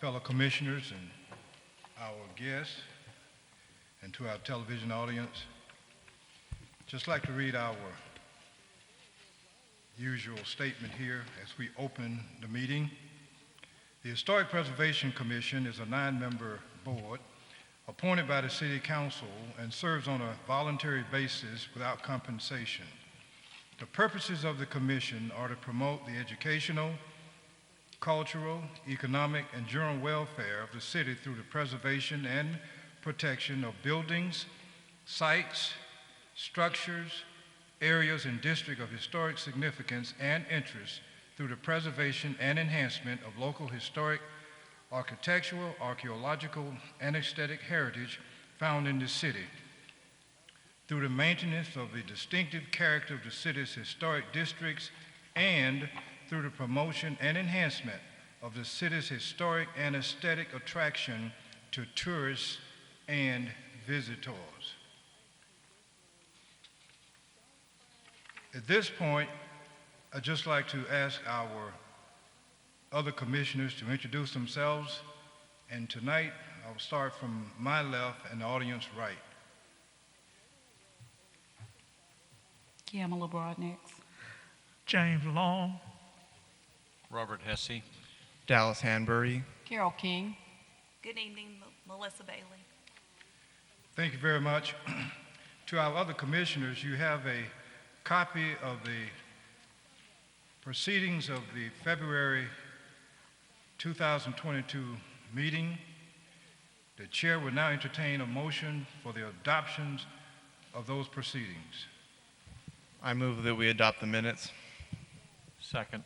fellow commissioners and our guests, and to our television audience. Just like to read our usual statement here as we open the meeting. The Historic Preservation Commission is a 9-member board appointed by the City Council and serves on a voluntary basis without compensation. The purposes of the commission are to promote the educational, cultural, economic, and general welfare of the city through the preservation and protection of buildings, sites, structures, areas and districts of historic significance and interest through the preservation and enhancement of local historic, architectural, archaeological, and aesthetic heritage found in the city, through the maintenance of the distinctive character of the city's historic districts, and through the promotion and enhancement of the city's historic and aesthetic attraction to tourists and visitors. At this point, I'd just like to ask our other commissioners to introduce themselves, and tonight I'll start from my left and the audience right. Kamala Broadnax. James Long. Robert Hesse. Dallas Hanbury. Carole King. Good evening, Melissa Bailey. Thank you very much. To our other commissioners, you have a copy of the proceedings of the February 2022 meeting. The chair will now entertain a motion for the adoption of those proceedings. I move that we adopt the minutes. Second.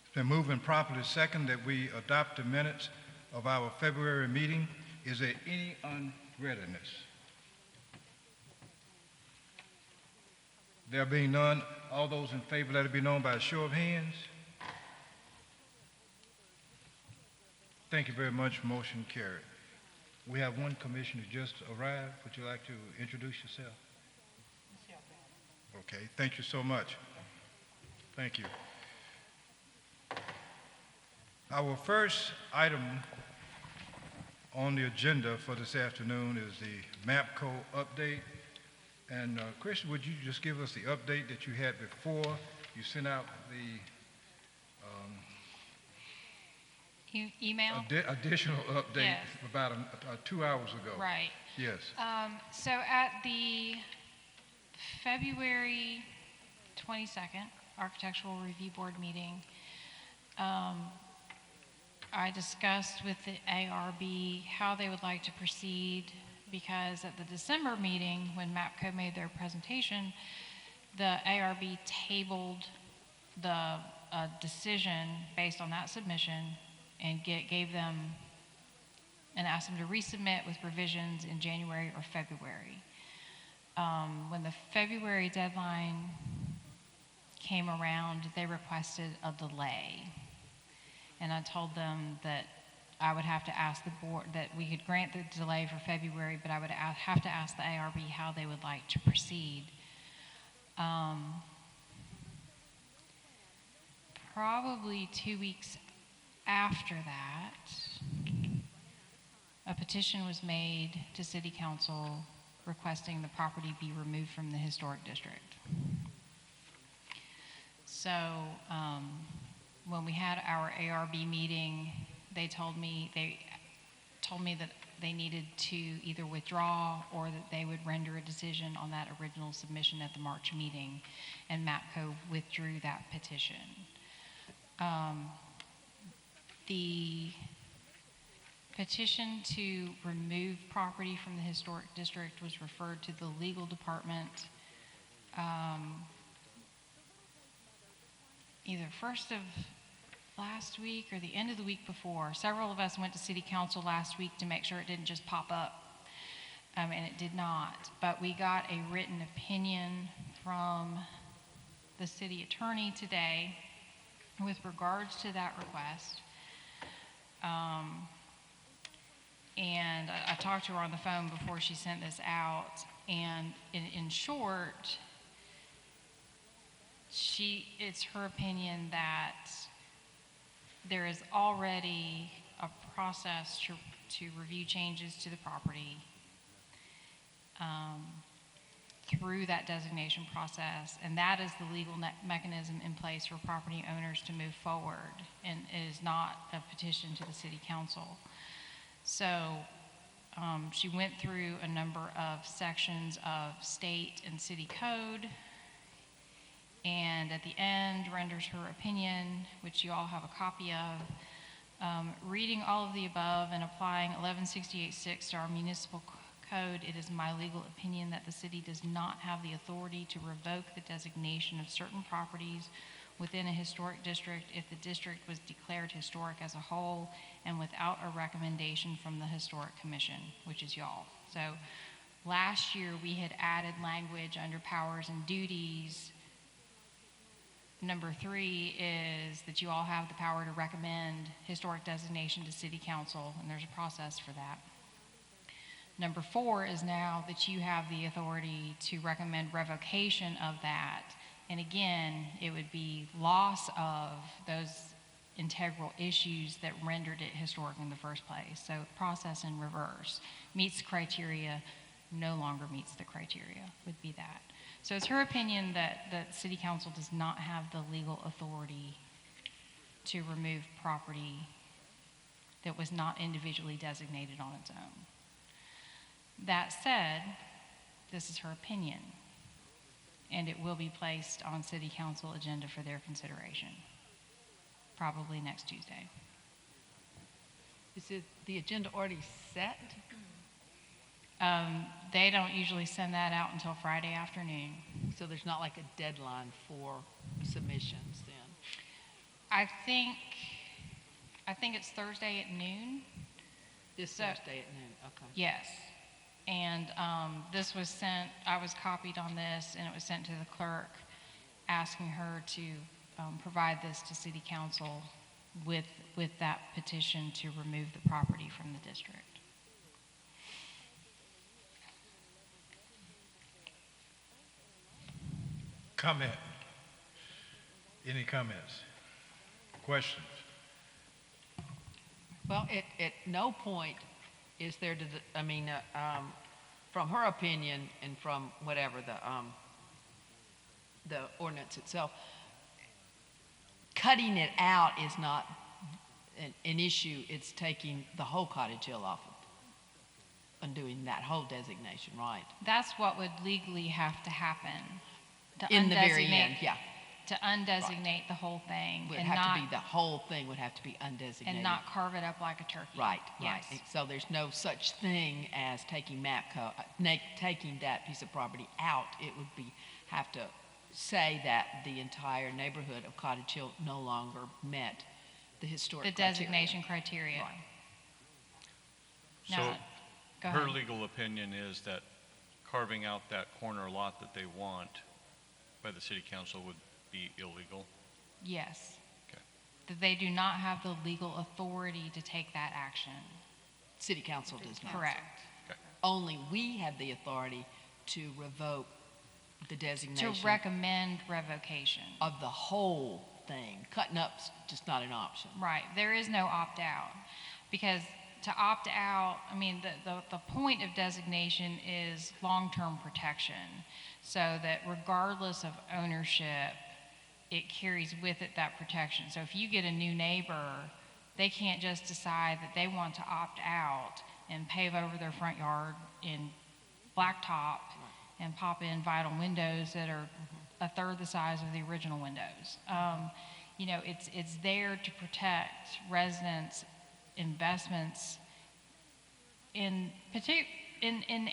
It's been moved and properly second that we adopt the minutes of our February meeting. Is there any unreadiness? There being none, all those in favor, let it be known by a show of hands. Thank you very much. Motion carried. We have one commissioner just arrived. Would you like to introduce yourself? Okay, thank you so much. Thank you. Our first item on the agenda for this afternoon is the Mapco update. And Christian, would you just give us the update that you had before you sent out the email? Additional update Yes. about 2 hours ago? Right. Yes. So at the February 22nd Architectural Review Board meeting, I discussed with the ARB how they would like to proceed, because at the December meeting, when Mapco made their presentation, the ARB tabled the decision based on that submission and gave them and asked them to resubmit with revisions in January or February. When the February deadline came around, they requested a delay. And I told them that I would have to ask the board, that we could grant the delay for February, but I would have to ask the ARB how they would like to proceed. Probably 2 weeks after that, a petition was made to City Council requesting the property be removed from the historic district. So when we had our ARB meeting, they told me that they needed to either withdraw or that they would render a decision on that original submission at the March meeting, and Mapco withdrew that petition. The petition to remove property from the historic district was referred to the legal department either first of last week or the end of the week before. Several of us went to City Council last week to make sure it didn't just pop up, and it did not. But we got a written opinion from the city attorney today with regards to that request. And I talked to her on the phone before she sent this out, and in short, it's her opinion that there is already a process to review changes to the property through that designation process, and that is the legal mechanism in place for property owners to move forward, and it is not a petition to the city council. So she went through a number of sections of state and city code, and at the end renders her opinion, which you all have a copy of. Reading all of the above and applying 1168.6 to our municipal code, it is my legal opinion that the city does not have the authority to revoke the designation of certain properties within a historic district if the district was declared historic as a whole and without a recommendation from the Historic Commission, which is y'all. So last year we had added language under powers and duties. Number 3 is that you all have the power to recommend historic designation to city council, and there's a process for that. Number 4 is now that you have the authority to recommend revocation of that. And again, it would be loss of those integral issues that rendered it historic in the first place. So process in reverse. Meets the criteria, no longer meets the criteria, would be that. So it's her opinion that city council does not have the legal authority to remove property that was not individually designated on its own. That said, this is her opinion, and it will be placed on city council agenda for their consideration, probably next Tuesday. Is it the agenda already set? They don't usually send that out until Friday afternoon. So there's not like a deadline for submissions then? I think it's Thursday at noon. This So- Thursday at noon, okay. Yes. And this was sent, I was copied on this, and it was sent to the clerk asking her to provide this to city council with that petition to remove the property from the district. Comment? Any comments? Questions? Well, at no point is there, from her opinion and from whatever the ordinance itself, cutting it out is not an issue. It's taking the whole Cottage Hill off of, undoing that whole designation, right? That's what would legally have to happen. To In the very undesignate- end, yeah. To undesignate the whole thing Would and have to be, not, the whole thing would have to be undesignated. and not carve it up like a turkey. Right, Yes. right. So there's no such thing as taking Mapco, taking that piece of property out. It would have to say that the entire neighborhood of Cottage Hill no longer met the historic The criteria. designation criteria. Right. So Now, go her ahead. legal opinion is that carving out that corner lot that they want by the city council would be illegal? Yes. Okay. That they do not have the legal authority to take that action. City council does not. Correct. Only we have the authority to revoke the To designation recommend revocation. of the whole thing. Cutting up's just not an option. Right, there is no opt-out, because to opt out, I mean, the point of designation is long-term protection, so that regardless of ownership, it carries with it that protection. So if you get a new neighbor, they can't just decide that they want to opt out and pave over their front yard in blacktop and pop in vinyl windows that are a third the size of the original windows. You know, it's there to protect residents' investments in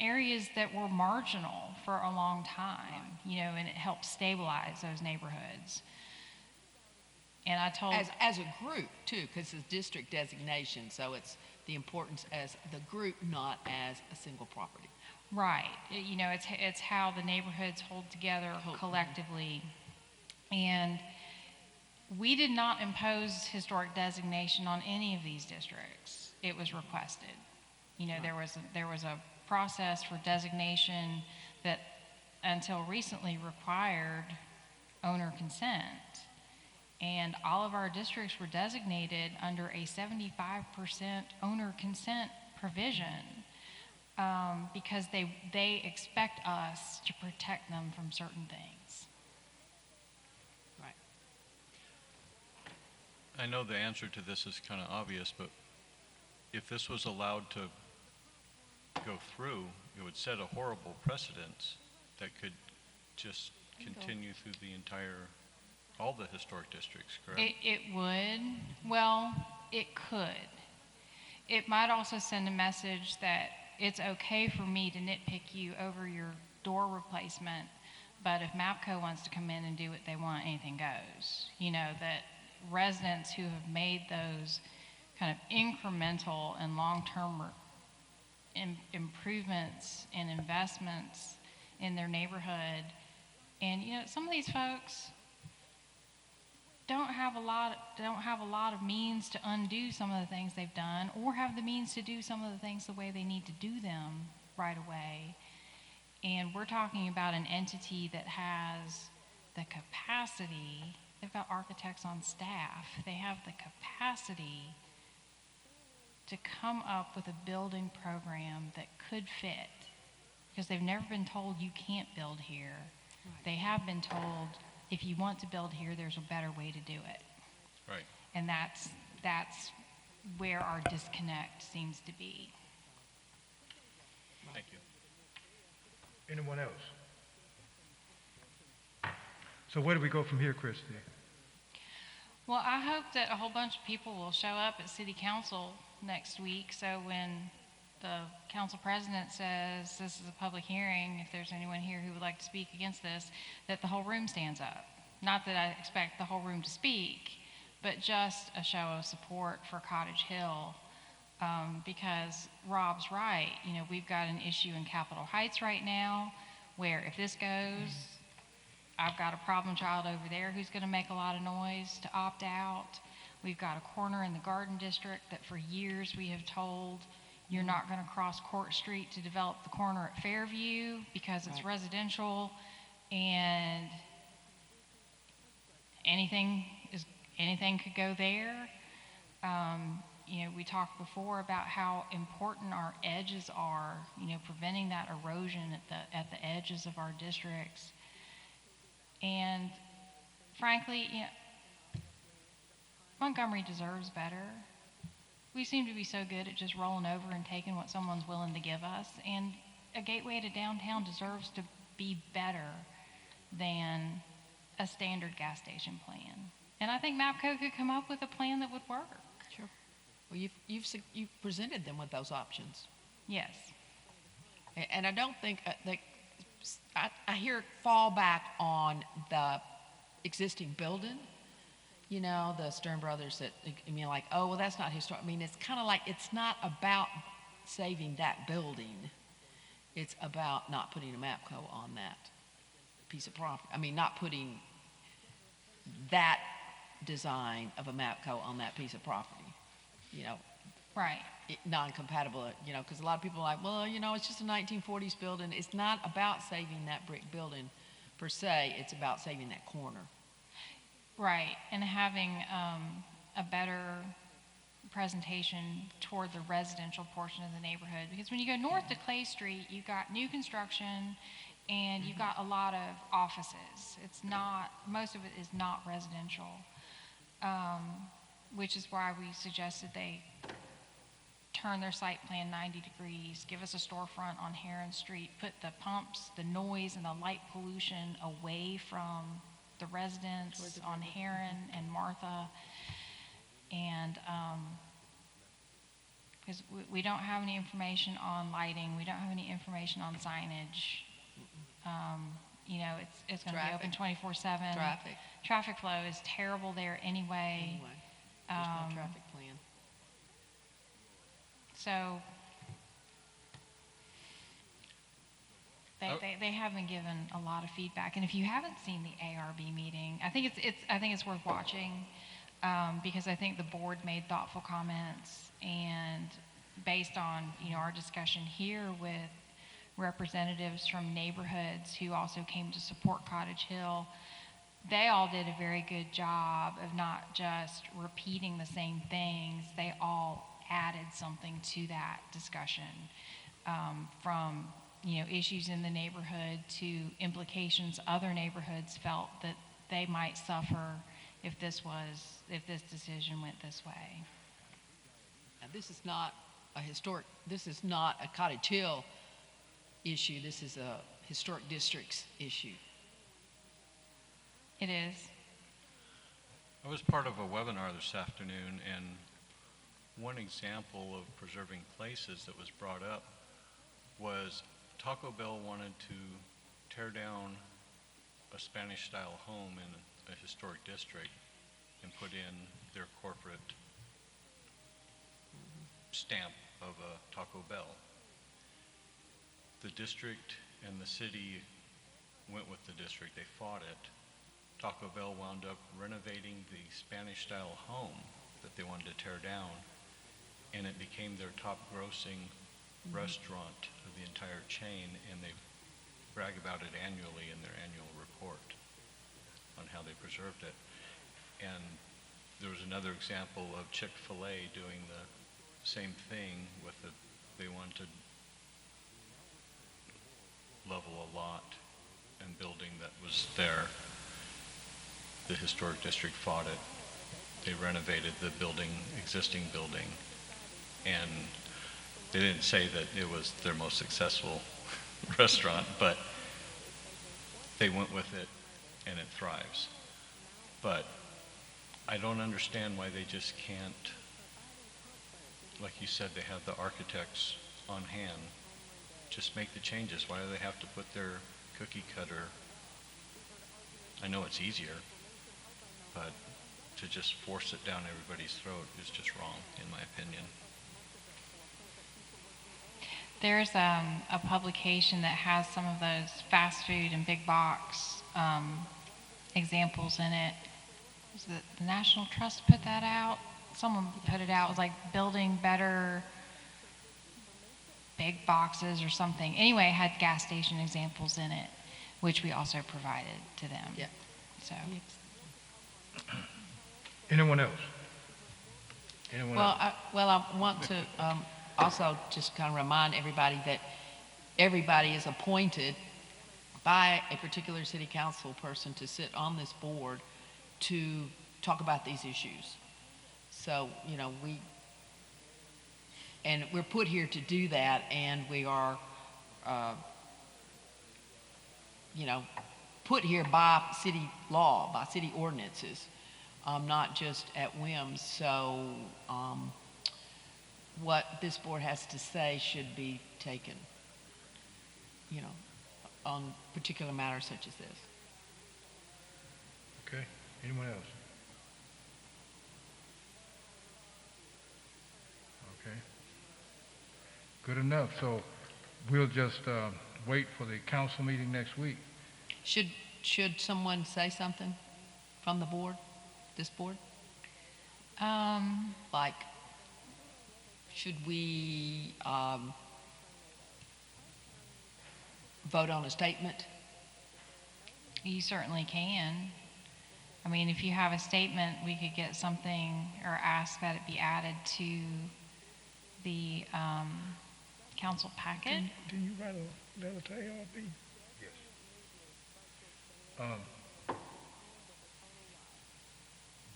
areas that were marginal for a long time, you know, and it helps stabilize those neighborhoods. And I told... As a group, too, because it's district designation, so it's the importance as the group, not as a single property. Right. You know, it's how the neighborhoods hold together collectively. And we did not impose historic designation on any of these districts. It was requested. You know, there was a process for designation that until recently required owner consent. And all of our districts were designated under a 75% owner consent provision because they expect us to protect them from certain things. Right. I know the answer to this is kind of obvious, but if this was allowed to go through, it would set a horrible precedence that could just continue through all the historic districts, correct? It would. Well, it could. It might also send a message that it's okay for me to nitpick you over your door replacement, but if Mapco wants to come in and do what they want, anything goes. You know, that residents who have made those kind of incremental and long-term improvements and investments in their neighborhood, and you know, some of these folks don't have a lot of means to undo some of the things they've done, or have the means to do some of the things the way they need to do them right away. And we're talking about an entity that has the capacity. They've got architects on staff. They have the capacity to come up with a building program that could fit, because they've never been told you can't build here. Right. They have been told, if you want to build here, there's a better way to do it. Right. And that's where our disconnect seems to be. Thank you. Anyone else? So where do we go from here, Christy? Well, I hope that a whole bunch of people will show up at City Council next week, so when the council president says this is a public hearing, if there's anyone here who would like to speak against this, that the whole room stands up. Not that I expect the whole room to speak, but just a show of support for Cottage Hill, because Rob's right. You know, we've got an issue in Capitol Heights right now where if this goes, I've got a problem child over there who's going to make a lot of noise to opt out. We've got a corner in the Garden District that for years we have told you're not going to cross Court Street to develop the corner at Fairview because it's residential, and anything could go there. You know, we talked before about how important our edges are, you know, preventing that erosion at the edges of our districts. And frankly, you know, Montgomery deserves better. We seem to be so good at just rolling over and taking what someone's willing to give us, and a gateway to downtown deserves to be better than a standard gas station plan. And I think Mapco could come up with a plan that would work. Sure. Well, you've presented them with those options. Yes. And I don't think I hear fall back on the existing building. You know, the Stern Brothers that, I mean, like, oh, well, that's not historic. I mean, it's kind of like, it's not about saving that building. It's about not putting a Mapco on that piece of property. I mean, not putting that design of a Mapco on that piece of property, you know. Right. Non-compatible, you know, because a lot of people are like, well, you know, it's just a 1940s building. It's not about saving that brick building per se. It's about saving that corner. Right, and having a better presentation toward the residential portion of the neighborhood. Because when you go north to Clay Street, you've got new construction and you've got a lot of offices. It's not, most of it is not residential, which is why we suggested they turn their site plan 90 degrees, give us a storefront on Heron Street, put the pumps, the noise, and the light pollution away from the residents on Heron and Martha. And because we don't have any information on lighting, we don't have any information on signage. You know, it's going to be open 24/7. Traffic flow is terrible there anyway. There's no traffic plan. So they have been given a lot of feedback, and if you haven't seen the ARB meeting, I think it's worth watching, because I think the board made thoughtful comments, and based on, you know, our discussion here with representatives from neighborhoods who also came to support Cottage Hill, they all did a very good job of not just repeating the same things. They all added something to that discussion, from issues in the neighborhood to implications other neighborhoods felt that they might suffer if this decision went this way. Now, this is not a Cottage Hill issue. This is a historic districts issue. It is. I was part of a webinar this afternoon, and one example of preserving places that was brought up was Taco Bell wanted to tear down a Spanish-style home in a historic district and put in their corporate stamp of a Taco Bell. The district and the city went with the district. They fought it. Taco Bell wound up renovating the Spanish-style home that they wanted to tear down, and it became their top-grossing restaurant of the entire chain, and they brag about it annually in their annual report on how they preserved it. And there was another example of Chick-fil-A doing the same thing with they wanted to level a lot and building that was there. The historic district fought it. They renovated the existing building, and they didn't say that it was their most successful restaurant, but they went with it, and it thrives. But I don't understand why they just can't, like you said, they have the architects on hand, just make the changes. Why do they have to put their cookie cutter? I know it's easier, but to just force it down everybody's throat is just wrong, in my opinion. There's a publication that has some of those fast food and big box examples in it. Was it the National Trust put that out? Someone put it out. It was like building better big boxes or something. Anyway, it had gas station examples in it, which we also provided to them. Yeah. So. Anyone else? I want to also just kind of remind everybody that everybody is appointed by a particular city council person to sit on this board to talk about these issues. So, we're put here to do that, and we are, put here by city law, by city ordinances, not just at whims. So what this board has to say should be taken, on particular matters such as this. Okay, anyone else? Okay. Good enough. So we'll just wait for the council meeting next week. Should someone say something from the board, this board? Like, should we vote on a statement? You certainly can. I mean, if you have a statement, we could get something or ask that it be added to the council packet. Didn't you write a letter to ARB?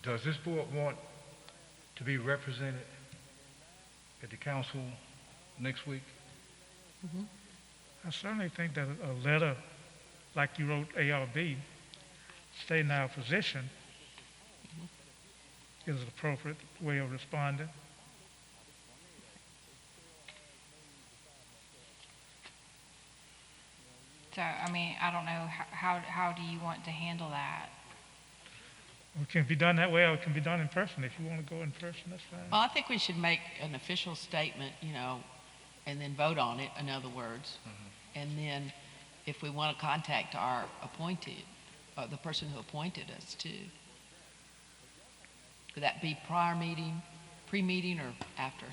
Does this board want to be represented at the council next week? I certainly think that a letter like you wrote ARB stating our position is an appropriate way of responding. So, I mean, I don't know, how do you want to handle that? It can be done that way, or it can be done in person. If you want to go in person, that's fine. Well, I think we should make an official statement, and then vote on it, in other words. And then if we want to contact our appointed, the person who appointed us too. Could that be pre-meeting or after?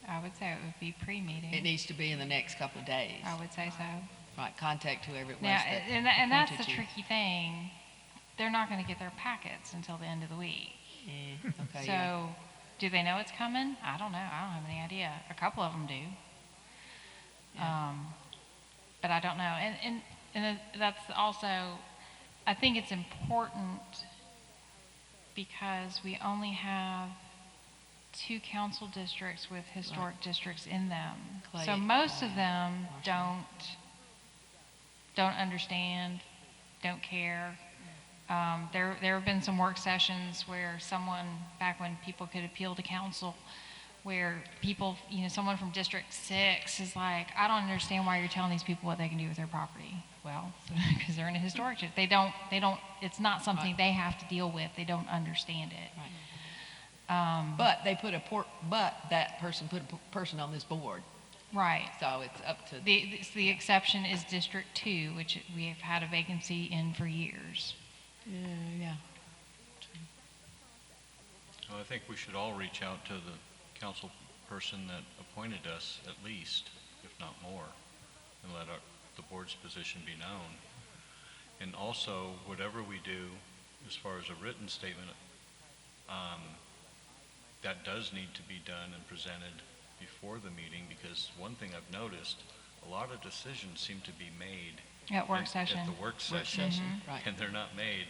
I would say it would be pre-meeting. It needs to be in the next couple of days. I would say so. Right, contact whoever it was Now, that and that's the appointed you. tricky thing. they're not going to get their packets until the end of the week. Okay, So, yeah. do they know it's coming? I don't know. I don't have any idea. A couple of them do. Yeah. But I don't know. And that's also, I think it's important because we only have 2 council districts with historic districts in them. Clay, So most of them Marshall. don't understand, don't care. There have been some work sessions where someone, back when people could appeal to council, where people, someone from District 6 is like, I don't understand why you're telling these people what they can do with their property. Well, because they're in a historic district. They don't, it's not something they have to deal with. They don't understand it. Right. But that person put a person on this board, Right. so it's up to. The exception is District 2, which we have had a vacancy in for years. Yeah. Well, I think we should all reach out to the council person that appointed us, at least, if not more, and let the board's position be known. And also, whatever we do, as far as a written statement, that does need to be done and presented before the meeting, because one thing I've noticed, a lot of decisions seem to be made At work session. At the work session, Right. and they're not made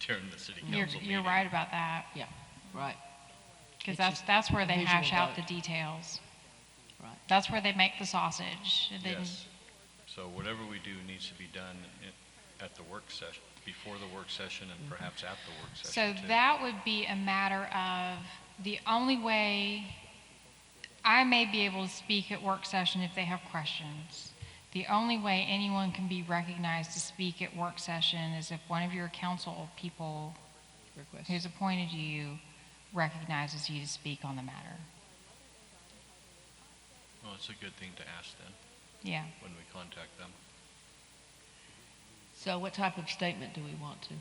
during the city council meeting. You're right about that. Yeah, right, Because It's that's where a they visual hash out the vote. details. right. That's where they make the sausage. And then- Yes. So whatever we do needs to be done at the work session, before the work session, and perhaps at the work So session too. that would be a matter of, the only way, I may be able to speak at work session if they have questions. The only way anyone can be recognized to speak at work session is if one of your council people Request. who's appointed you recognizes you to speak on the matter. Well, it's a good thing to ask then, Yeah. when we contact them. So what type of statement do we want to?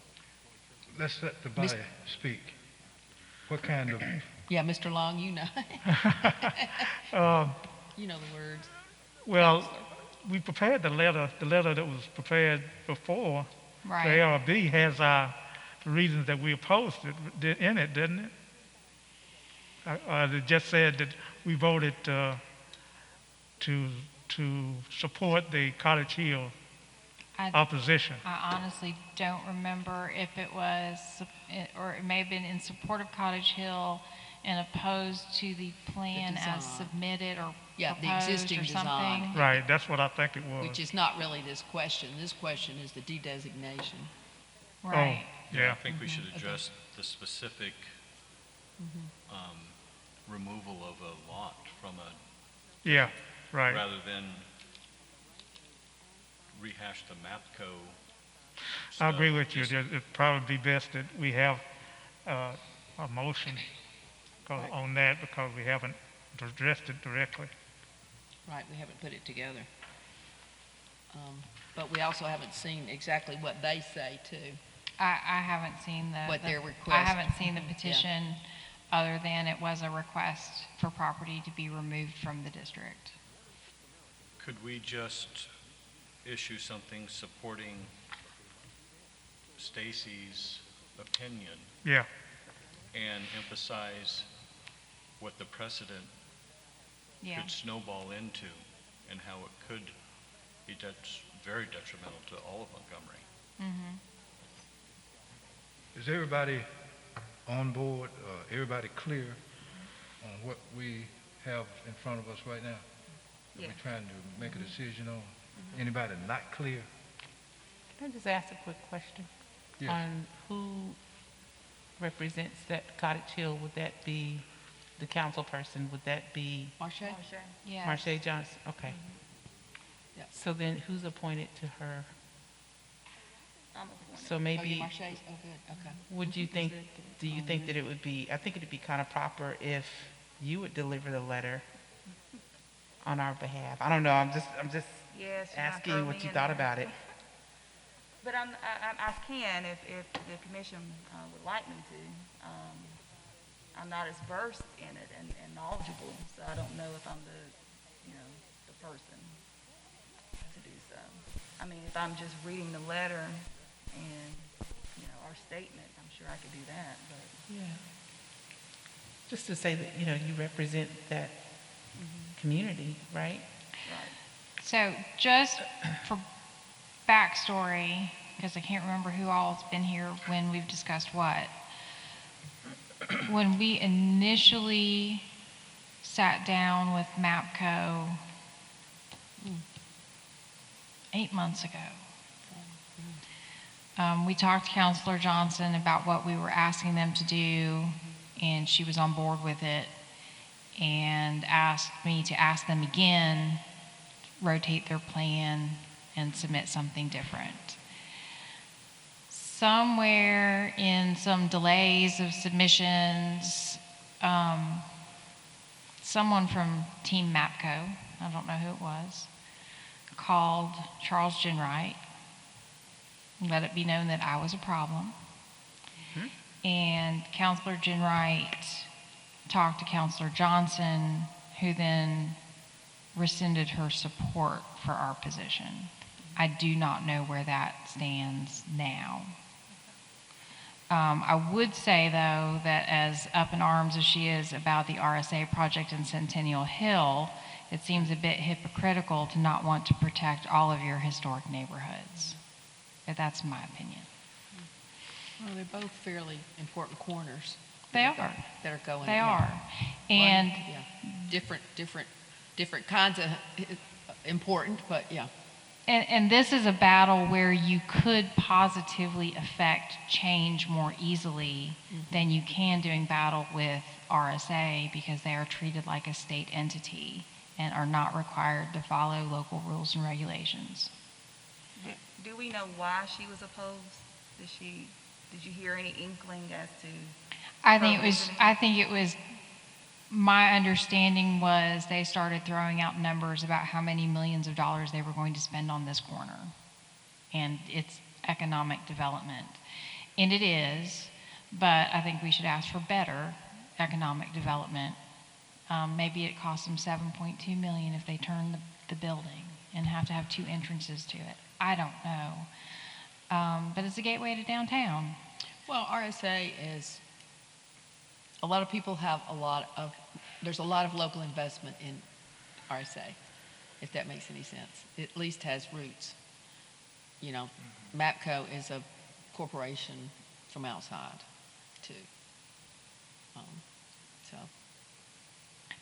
Let's let the body speak. What kind of, Yeah, Mr. Long, you know. Um, You know the words. Well, we prepared the letter that was prepared before. Right. The ARB has the reasons that we opposed it in it, didn't it? It just said that we voted to support the Cottage Hill opposition. I honestly don't remember if it was, or it may have been in support of Cottage Hill and opposed to the plan as design. submitted or Yeah, the proposed existing or design. something. Right, that's what I think it was. Which is not really this question. This question is the de-designation. Right. Yeah. I think we should address the specific removal of a lot from Yeah, right. rather than rehash the Mapco I agree stuff. with you. Just- It'd probably be best that we have a motion on that because we haven't addressed it directly. Right, we haven't put it together. But we also haven't seen exactly what they say too. I haven't seen What their I request- haven't seen the Yeah. petition other than it was a request for property to be removed from the district. Could we just issue something supporting Stacy's opinion Yeah, and emphasize what the precedent Yeah. could snowball into and how it could be very detrimental to all of Montgomery? Mm-hmm. is everybody on board, everybody clear on what we have in front of us right now? That Yes. we're trying to make a decision on? Anybody not clear? Can I just ask a quick question? Yes. On who represents that Cottage Hill? Would that be the council person? Would that be Marche? Yeah. Marche Johnson? Okay. Yeah. So then who's appointed to her? I'm appointed. So Oh, you maybe, Marche? Oh, good, okay. would you think, do you think that it would be, I think it'd be kind of proper if you would deliver the letter on our behalf? I don't know, I'm just Yes, you might throw asking what me you in thought there. about it. But I can if the commission would like me to. I'm not as versed in it and knowledgeable, so I don't know if I'm the person to do so. I mean, if I'm just reading the letter and, our statement, I'm sure I could do that, but. Yeah. Just to say that, you represent that community, right? Right. So just for backstory, because I can't remember who all's been here when we've discussed what. When we initially sat down with Mapco 8 months ago, we talked to Counselor Johnson about what we were asking them to do, and she was on board with it and asked me to ask them again, rotate their plan, and submit something different. Somewhere in some delays of submissions, someone from Team Mapco, I don't know who it was, called Charles Ginwright, let it be known that I was a problem. And Counselor Ginwright talked to Counselor Johnson, who then rescinded her support for our position. I do not know where that stands now. I would say, though, that as up in arms as she is about the RSA project in Centennial Hill, it seems a bit hypocritical to not want to protect all of your historic neighborhoods. But that's my opinion. Well, they're both fairly important corners. They that are. That are going. They yeah. are. And Different kinds of important, but yeah. And this is a battle where you could positively affect change more easily than you can doing battle with RSA, because they are treated like a state entity and are not required to follow local rules and regulations. Do we know why she was opposed? Did you hear any inkling as to? I think it was my understanding was they started throwing out numbers about how many millions of dollars they were going to spend on this corner and its economic development. And it is, but I think we should ask for better economic development. Maybe it costs them $7.2 million if they turn the building and have to have 2 entrances to it. I don't know. But it's a gateway to downtown. Well, RSA is, a lot of people have there's a lot of local investment in RSA, if that makes any sense. It at least has roots. Mapco is a corporation from outside, too.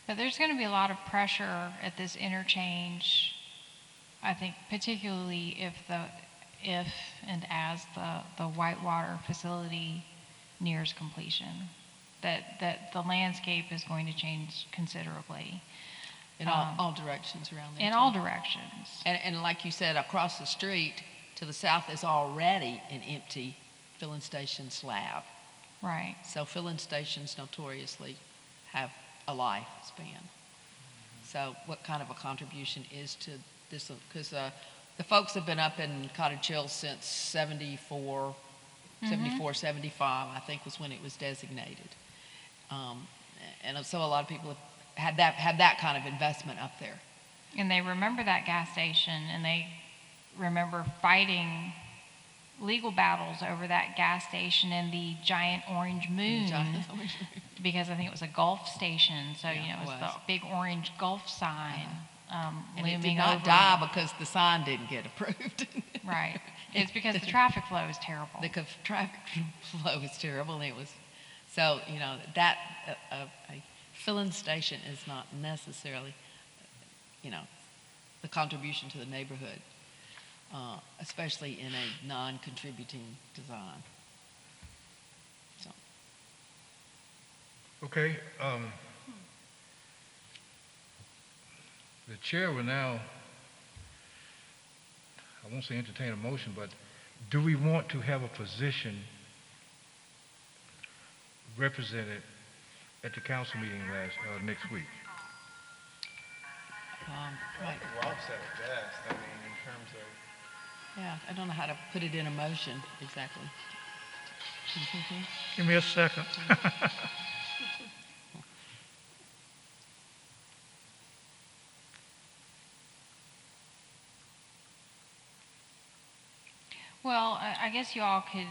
But there's going to be a lot of pressure at this interchange, I think, particularly if and as the Whitewater facility nears completion, that the landscape is going to change considerably. In all directions around there. In all directions. And like you said, across the street to the south is already an empty filling station slab. Right. So filling stations notoriously have a lifespan. So what kind of a contribution is to this? Because the folks have been up in Cottage Hill since 74, 75, I think was when it was designated. And so a lot of people have had that kind of investment up there. And they remember that gas station, and they remember fighting legal battles over that gas station and the giant orange moon, because I think it was a Gulf station, so Yeah, it was the big oranch Gulf sign And looming it did not over. die because the sign didn't get approved. Right. It's because the traffic flow is terrible. The traffic flow is terrible, and it was, so, that, a filling station is not necessarily, the contribution to the neighborhood, especially in a non-contributing design. So, Okay, the chair will now, I won't say entertain a motion, but do we want to have a position represented at the council meeting next week? right. Rob said it best, in terms of... Yeah, I don't know how to put it in a motion exactly. Give me a second. Well, I guess you all could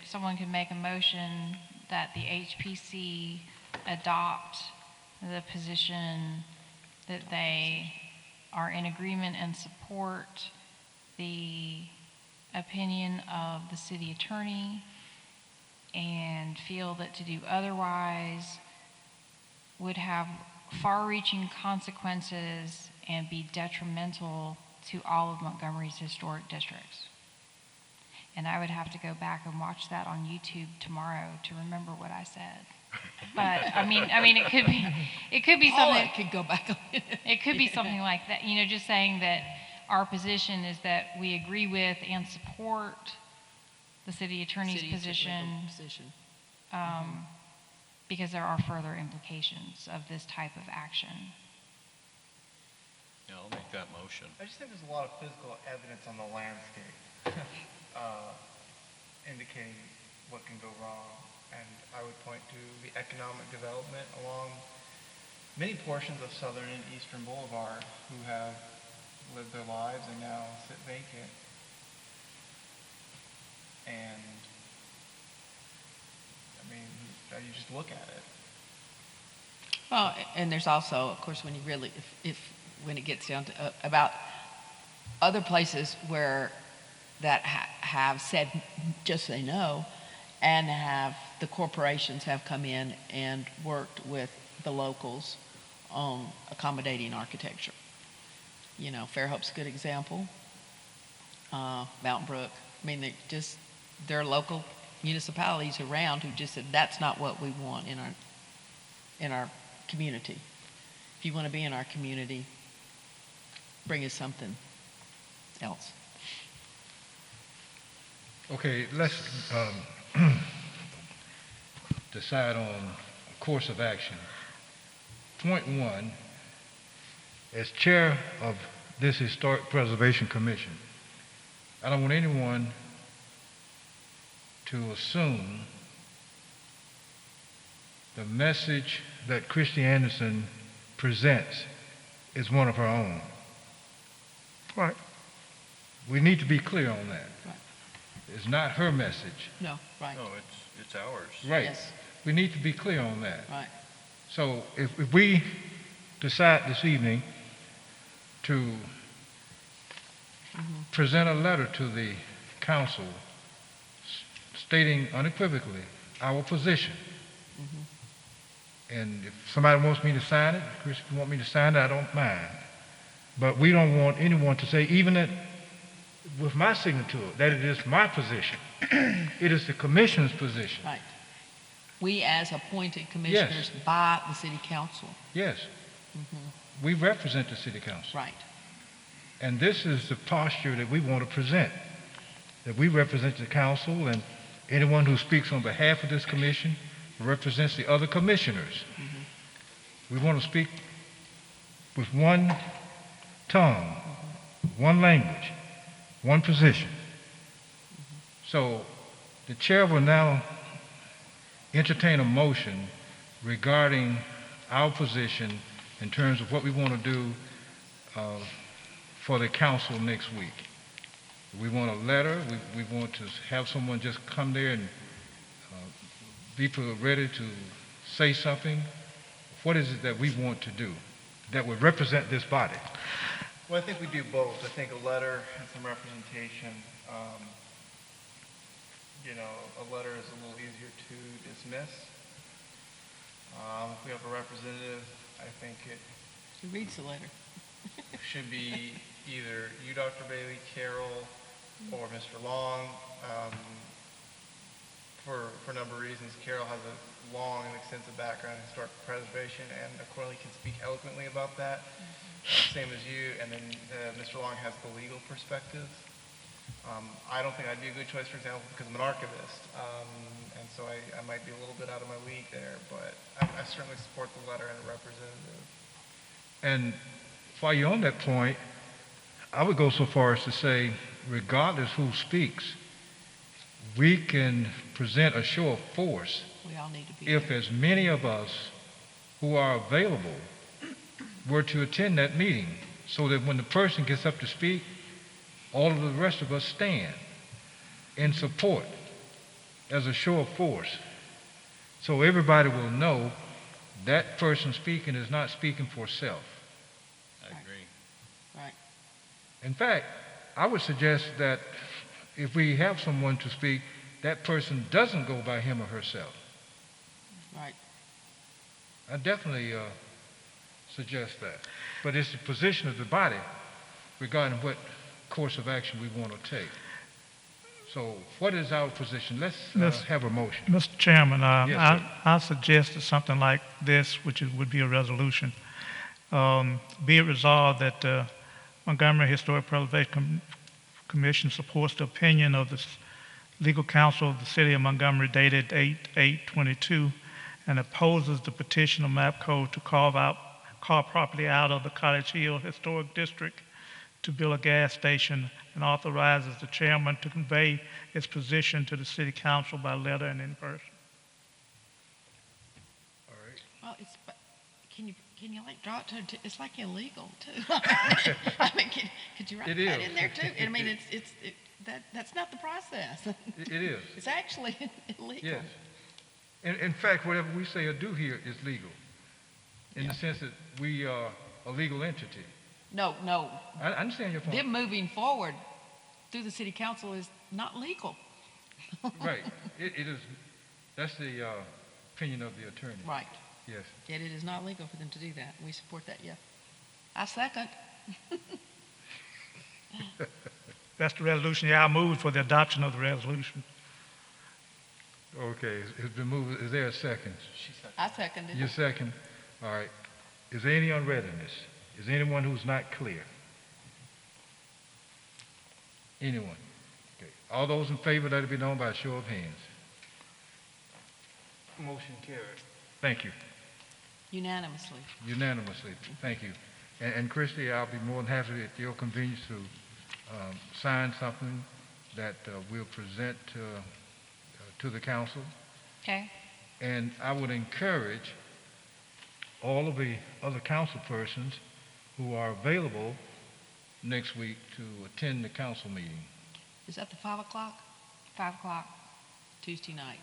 someone could make a motion that the HPC adopt the position that they are in agreement and support the opinion of the city attorney and feel that to do otherwise would have far-reaching consequences and be detrimental to all of Montgomery's historic districts. And I would have to go back and watch that on YouTube tomorrow to remember what I said. But I mean, it could be All something. it could go back on. It could be something like that. Just saying that our position is that we agree with and support the city attorney's City's position, legal position. because there are further implications of this type of action. Yeah, I'll make that motion. I just think there's a lot of physical evidence on the landscape indicating what can go wrong. And I would point to the economic development along many portions of southern and eastern Boulevard who have lived their lives and now sit vacant. And I mean, you just look at it. Well, and there's also, of course, when you really, when it gets down to about other places where that have said just say no, and the corporations have come in and worked with the locals on accommodating architecture. Fairhope's a good example. Mountain Brook. I mean, there are local municipalities around who just said that's not what we want in our community. If you want to be in our community, bring us something else. Okay, let's decide on a course of action. Point 1, as chair of this Historic Preservation Commission, I don't want anyone to assume the message that Christy Anderson presents is one of her own. Right. We need to be clear on that. Right. It's not her message. No, right. No, it's ours. Right. Yes. We need to be clear on that. Right. So if we decide this evening to present a letter to the council stating unequivocally our position, and if somebody wants me to sign it, Chris, if you want me to sign it, I don't mind. But we don't want anyone to say, even that with my signature, that it is my position. It is the commission's position. Right. We as appointed commissioners by the city council. Yes. We represent the city council. Right. And this is the posture that we want to present, that we represent the council, and anyone who speaks on behalf of this commission represents the other commissioners. We want to speak with one tongue, one language, one position. So the chair will now entertain a motion regarding our position in terms of what we want to do for the council next week. We want a letter. We want to have someone just come there and be ready to say something. What is it that we want to do that would represent this body? Well, I think we do both. I think a letter and some representation. A letter is a little easier to dismiss. If we have a representative, I think it Who reads the letter? should be either you, Dr. Bailey, Carole, or Mr. Long. For a number of reasons, Carole has a long and extensive background in historic preservation and accordingly can speak eloquently about that, same as you. And then Mr. Long has the legal perspective. I don't think I'd be a good choice, for example, because I'm an archivist, and so I might be a little bit out of my league there, but I certainly support the letter and the representative. And while you're on that point, I would go so far as to say, regardless who speaks, we can present a show of force We all need to be if there. as many of us who are available were to attend that meeting, so that when the person gets up to speak, all of the rest of us stand in support as a show of force. So everybody will know that person speaking is not speaking for self. I agree. Right. In fact, I would suggest that if we have someone to speak, that person doesn't go by him or herself. Right. I definitely suggest that. But it's the position of the body regarding what course of action we want to take. So what is our position? Let's have a motion. Mr. Chairman, Yes, sir. I suggested something like this, would be a resolution. Be it resolved that the Montgomery Historic Preservation Commission supports the opinion of the legal counsel of the city of Montgomery dated 8/8/22 and opposes the petition of Mapco to carve property out of the Cottage Hill Historic District to build a gas station, and authorizes the chairman to convey its position to the city council by letter and in person. All right. Well, can you like draw it to, it's like illegal too. I mean, could you write It that is. in there too? I mean, that's not the process. It is. It's actually illegal. Yes. In fact, whatever we say or do here is legal, in the sense that we are a legal entity. No, I understand your point. them moving forward through the city council is not legal. Right. It is. That's the opinion of the attorney. Right. Yes. Yet it is not legal for them to do that. We support that, yeah. I second. That's the resolution. Yeah, I move for the adoption of the resolution. Okay. It's been moved. Is there a second? I second it. You second. All right. Is there any unreadiness? Is there anyone who's not clear? Anyone? Okay. All those in favor, let it be known by a show of hands. Motion carried. Thank you. Unanimously. Unanimously. Thank you. And Christie, I'll be more than happy at your convenience to sign something that we'll present to the council. Okay. And I would encourage all of the other council persons who are available next week to attend the council meeting. Is that the 5 o'clock 5 o'clock. Tuesday night?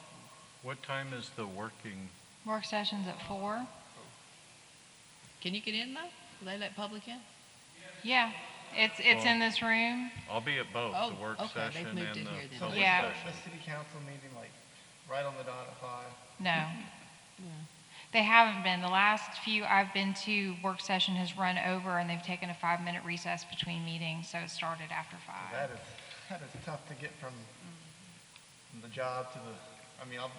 What time is the working? Work session's at 4. Can you get in though? Will they let public in? Yeah, it's in this room. I'll be at both, Oh, the work okay, they've session moved and it the here then. public Yeah. session. The city council meeting, like, right on the dot at 5. No. They haven't been. The last few I've been to, work session has run over and they've taken a 5-minute recess between meetings, so it started after 5. That is tough to get from the job to the, I mean, I'll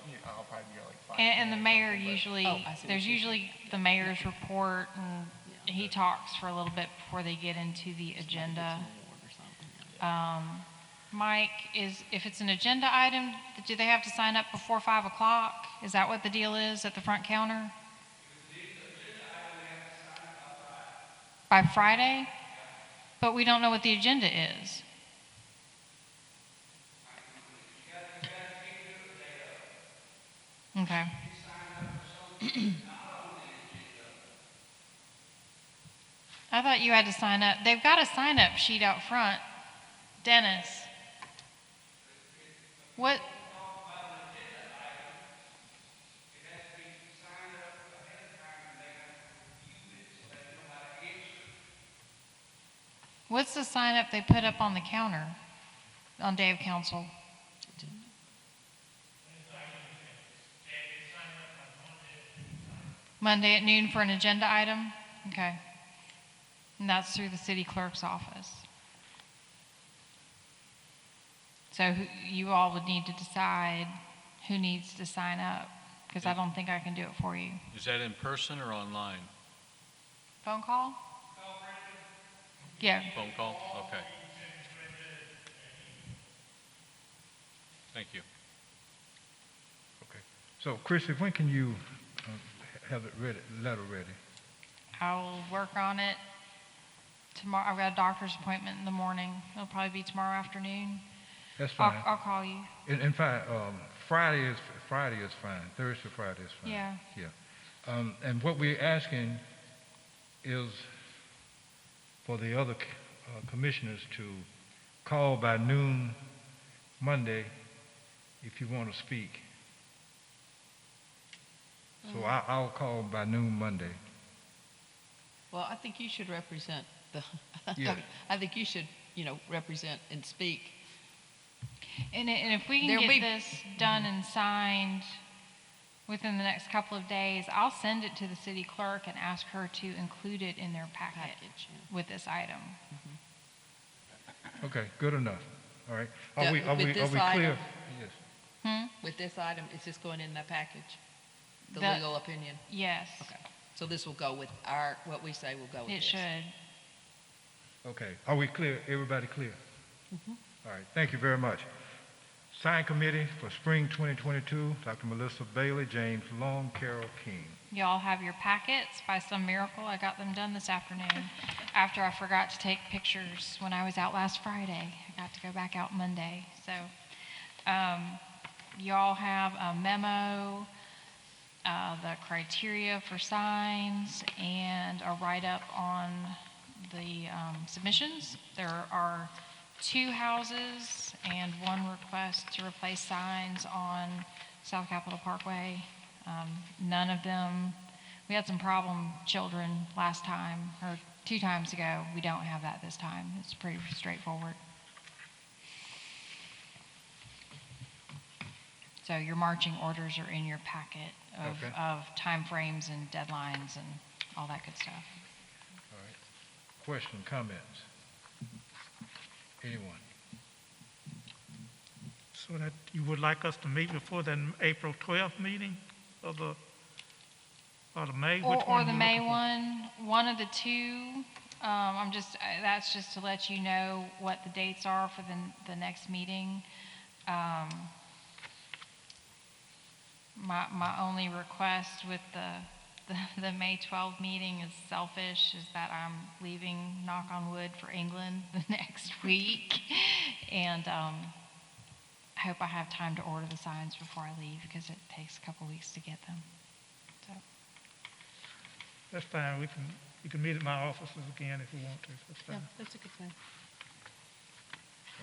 probably be like 5. And the mayor minutes or something, usually, Oh, I see what there's you're saying. usually the mayor's report, and he talks for a little bit before they get into the agenda. Or something. Mike, if it's an agenda item, do they have to sign up before 5 o'clock? Is that what the deal is at the front counter? By Friday? But we don't know what the agenda is. Okay. I thought you had to sign up. They've got a sign-up sheet out front. Dennis. What? What's the sign-up they put up on the counter on day of council? Monday at noon for an agenda item? Okay. And that's through the city clerk's office. So you all would need to decide who needs to sign up, because I don't think I can do it for you. Is that in person or online? Phone call? Yeah. Phone call? Okay. Thank you. Okay. So, Christie, when can you have it ready, letter ready? I'll work on it tomorrow. I've got a doctor's appointment in the morning. It'll probably be tomorrow afternoon. That's fine. I'll call you. In fact, Friday is fine. Thursday, Friday is fine. Yeah. Yeah. And what we're asking is for the other commissioners to call by noon Monday if you want to speak. So I'll call by noon Monday. Well, I think you should represent the, Yeah. I think you should, represent and speak. And if we can There'll get be- this done and signed within the next couple of days, I'll send it to the city clerk and ask her to include it in their packet Package, yeah. with this item. Okay, good enough. All right. Yeah, Are we with this clear? item. Yes. With this item, is this going in the package? The The- legal opinion? Yes, Okay. So this will go with what we say will go with it this? should. Okay. Are we clear? Everybody clear? All right. Thank you very much. Sign committee for spring 2022, Dr. Melissa Bailey, James Long, Carole King. Y'all have your packets. By some miracle, I got them done this afternoon after I forgot to take pictures when I was out last Friday. I got to go back out Monday. So y'all have a memo, the criteria for signs, and a write-up on the submissions. There are 2 houses and 1 request to replace signs on South Capitol Parkway. None of them, we had some problem children last time, or 2 times ago. We don't have that this time. It's pretty straightforward. So your marching orders are in your packet Okay. of timeframes and deadlines and all that good stuff. All right. Question, comments? Anyone? So that you would like us to meet before the April 12th meeting of the, or the May? Which Or one the you May looking for? one of the 2. That's just to let you know what the dates are for the next meeting. My only request with the May 12th meeting is selfish, is that I'm leaving, knock on wood, for England the next week. And I hope I have time to order the signs before I leave, because it takes a couple weeks to get them. So. That's fine. You can meet at my offices again if you want to. That's Yeah, fine. that's a good thing.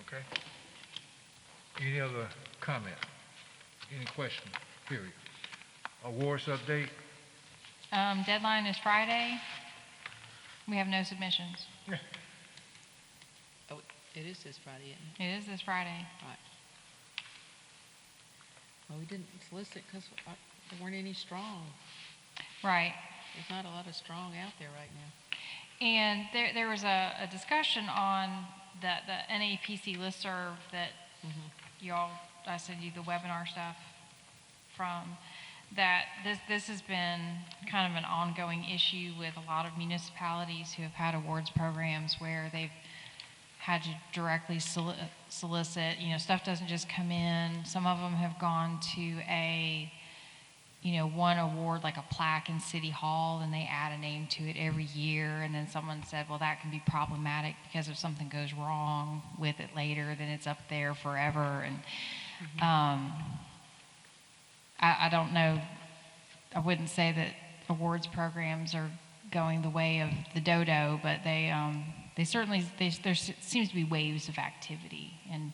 Okay. Any other comment? Any question? Period. Awards update? Deadline is Friday. We have no submissions. Oh, it is this Friday, isn't it? It is this Friday. Right. Well, we didn't solicit because there weren't any strong. Right. There's not a lot of strong out there right now. And there was a discussion on the NAPC listserv that y'all, I sent you the webinar stuff from, that this has been kind of an ongoing issue with a lot of municipalities who have had awards programs where they've had to directly solicit. Stuff doesn't just come in. Some of them have gone to one award, like a plaque in City Hall, and they add a name to it every year. And then someone said, well, that can be problematic because if something goes wrong with it later, then it's up there forever. And I don't know. I wouldn't say that awards programs are going the way of the dodo, but they certainly, there seems to be waves of activity. And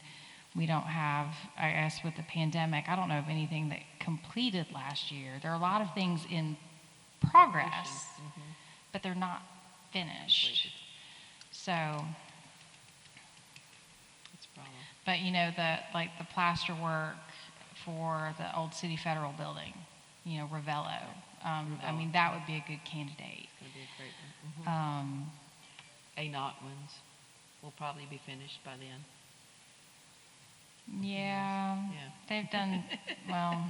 we don't have, I guess with the pandemic, I don't know of anything that completed last year. There are a lot of things in progress, but they're not finished. So, That's a problem. but the plaster work for the old City Federal building, Ravello. I mean, that would be a good candidate. It's going to be a great one. ANOC ones will probably be finished by then. Yeah, Yeah. they've done, well,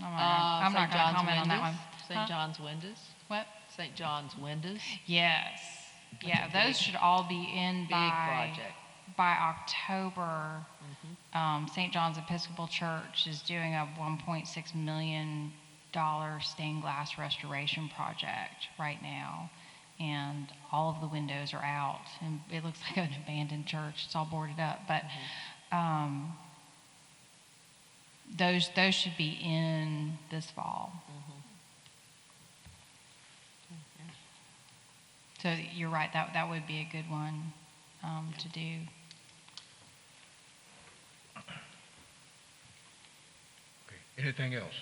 I'm not going to comment on that one. St. Huh? John's windows. What? St. John's windows. Yes. Yeah, a those big- should all be in Big by project. October. St. John's Episcopal Church is doing a $1.6 million stained glass restoration project right now. And all of the windows are out, and it looks like an abandoned church. It's all boarded up, but those should be in this fall. So you're right, that would be a good one to do. Anything else?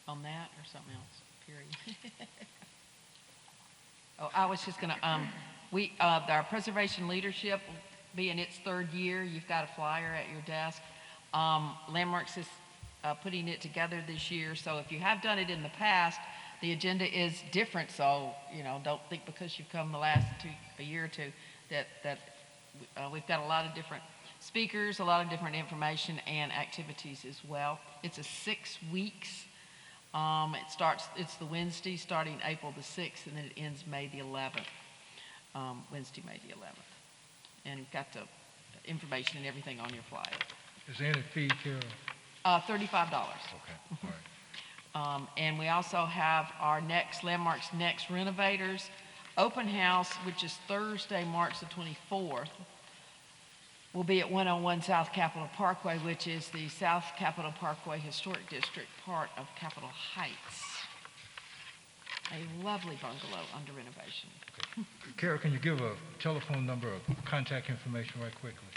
On that or something else, period? Oh, I was just gonna, our preservation leadership will be in its third year. You've got a flyer at your desk. Landmarks is putting it together this year, so if you have done it in the past, the agenda is different, so, don't think because you've come the last a year or two that we've got a lot of different speakers, a lot of different information and activities as well. It's a 6 weeks. It's the Wednesday starting April the 6th, and then it ends May the 11th, Wednesday, May the 11th. And got the information and everything on your flyer. Is there any fee, Carol? $35. Okay, all right. And we also have our Landmarks Next Renovators open house, which is Thursday, March the 24th. Will be at 101 South Capitol Parkway, which is the South Capitol Parkway Historic District, part of Capitol Heights. A lovely bungalow under renovation. Okay. Carol, can you give a telephone number or contact information right quickly?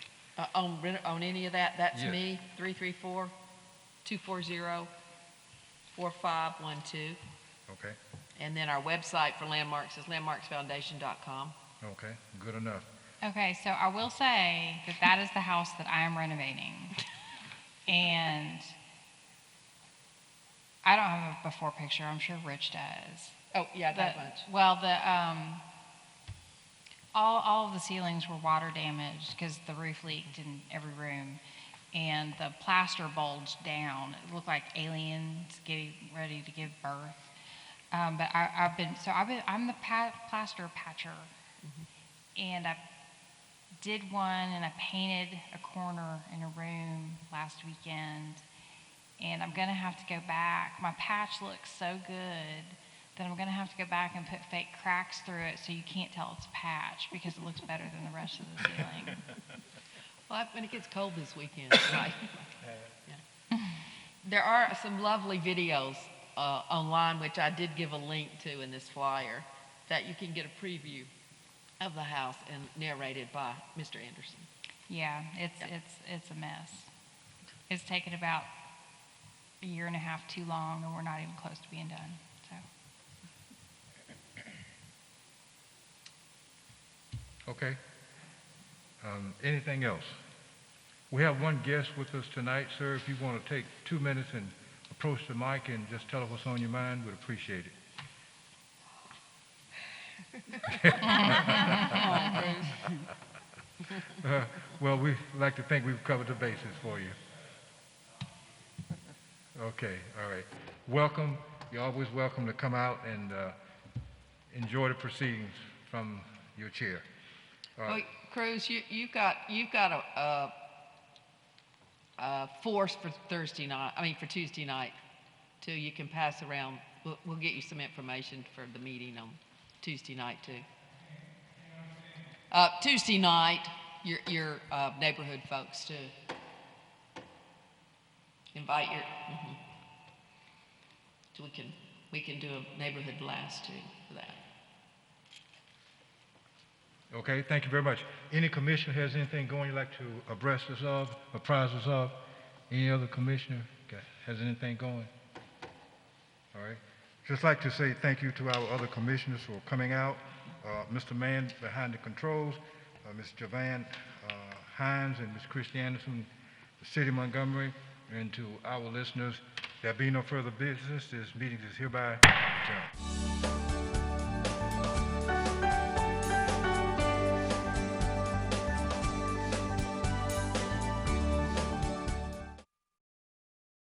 On any of that, that's Yes. me, 334-240-4512. Okay, And then our website for Landmarks is landmarksfoundation.com. okay, good enough. Okay, so I will say that that is the house that I am renovating. And I don't have a before picture. I'm sure Rich does. Oh, yeah, that bunch. Well, all of the ceilings were water damaged because the roof leaked in every room, and the plaster bulged down. It looked like aliens getting ready to give birth. But I'm the plaster patcher, and I did one, and I painted a corner in a room last weekend, and I'm gonna have to go back. My patch looks so good that I'm gonna have to go back and put fake cracks through it so you can't tell it's a patch because it looks better than the rest of the ceiling. Well, when it gets cold this weekend, right? Yeah. There are some lovely videos online, which I did give a link to in this flyer, that you can get a preview of the house and narrated by Mr. Anderson. Yeah, it's a mess. It's taken about a year and a half too long, and we're not even close to being done. So. Okay. Anything else? We have one guest with us tonight, sir. If you want to take 2 minutes and approach the mic and just tell us what's on your mind, we'd appreciate it. Well, we like to think we've covered the bases for you. Okay, all right. Welcome. You're always welcome to come out and enjoy the proceedings from your chair. Well, Cruz, you've got a force for for Tuesday night, too. You can pass around. We'll get you some information for the meeting on Tuesday night, too. Tuesday night, your neighborhood folks, too. Invite your, so we can do a neighborhood blast, too, for that. Okay, thank you very much. Any commissioner has anything going you'd like to abreast us of, apprise us of? Any other commissioner has anything going? All right. Just like to say thank you to our other commissioners for coming out. Mr. Mann behind the controls, Ms. Javan Hines and Ms. Christy Anderson, the City of Montgomery, and to our listeners, there be no further business. This meeting is hereby adjourned.